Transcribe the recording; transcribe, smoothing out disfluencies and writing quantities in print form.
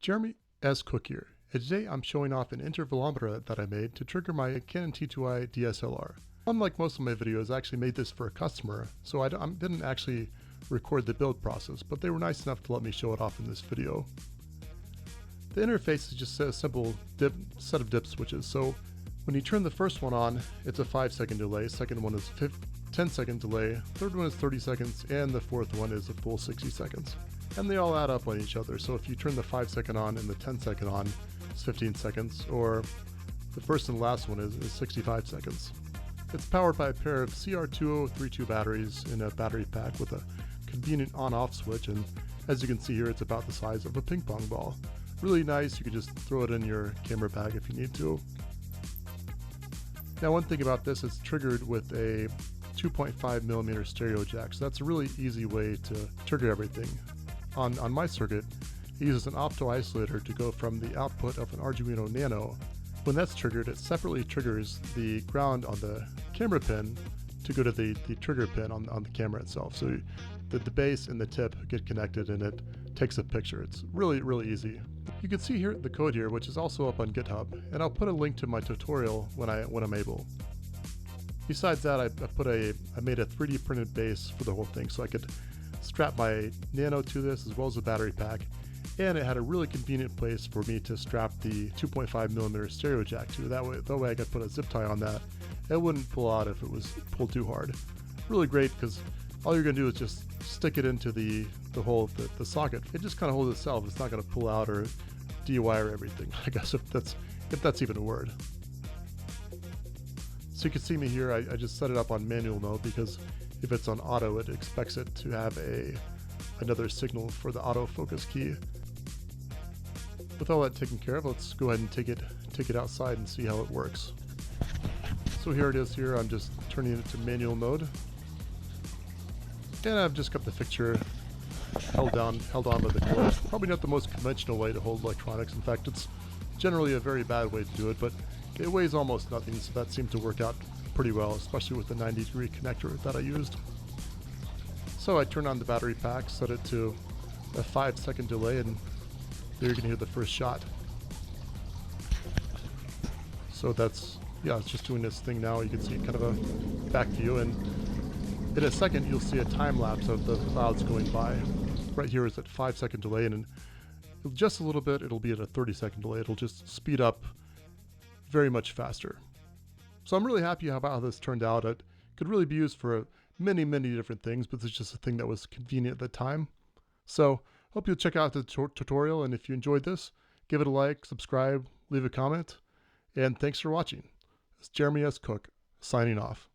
Jeremy S. Cook here, and today I'm showing off an intervalometer that I made to trigger my Canon T2i DSLR. Unlike most of my videos, I actually made this for a customer, so I didn't actually record the build process, but they were nice enough to let me show it off in this video. The interface is just a simple set of dip switches, so when you turn the first one on, it's a 5-second delay, second one is 10-second delay, third one is 30 seconds, and the fourth one is a full 60 seconds. And they all add up on each other, so if you turn the 5-second on and the 10-second on, it's 15 seconds, or the first and last one is 65 seconds. It's powered by a pair of CR2032 batteries in a battery pack with a convenient on-off switch, and as you can see here, it's about the size of a ping pong ball. Really nice, you can just throw it in your camera bag if you need to. Now one thing about this, it's triggered with a 2.5mm stereo jack, so that's a really easy way to trigger everything. On my circuit, it uses an opto-isolator to go from the output of an Arduino Nano. When that's triggered, it separately triggers the ground on the camera pin to go to the trigger pin on the camera itself. So the base and the tip get connected and it takes a picture. It's really, really easy. You can see here the code here, which is also up on GitHub, and I'll put a link to my tutorial when I'm able. Besides that, I made a 3D printed base for the whole thing, so I could strap my Nano to this as well as the battery pack, and it had a really convenient place for me to strap the 2.5mm stereo jack to. That way I could put a zip tie on that. It wouldn't pull out if it was pulled too hard. Really great, because all you're going to do is just stick it into the hole, the socket. It just kind of holds itself. It's not going to pull out or de-wire everything, I guess, if that's even a word. So you can see me here, I just set it up on manual mode because if it's on auto, it expects it to have another signal for the autofocus key. With all that taken care of, let's go ahead and take it outside and see how it works. So here it is here, I'm just turning it to manual mode. And I've just got the fixture held on by the cord. Probably not the most conventional way to hold electronics. In fact, it's generally a very bad way to do it, but it weighs almost nothing, so that seemed to work out pretty well, especially with the 90-degree connector that I used. So I turned on the battery pack, set it to a 5-second delay, and there you can hear the first shot. So it's just doing this thing now. You can see kind of a back view, and in a second you'll see a time lapse of the clouds going by. Right here is at 5-second delay, and in just a little bit it'll be at a 30-second delay. It'll just speed up very much faster. So I'm really happy about how this turned out. It could really be used for many, many different things, but it's just a thing that was convenient at the time. So hope you'll check out the tutorial, and if you enjoyed this, give it a like, subscribe, leave a comment, and thanks for watching. It's Jeremy S. Cook, signing off.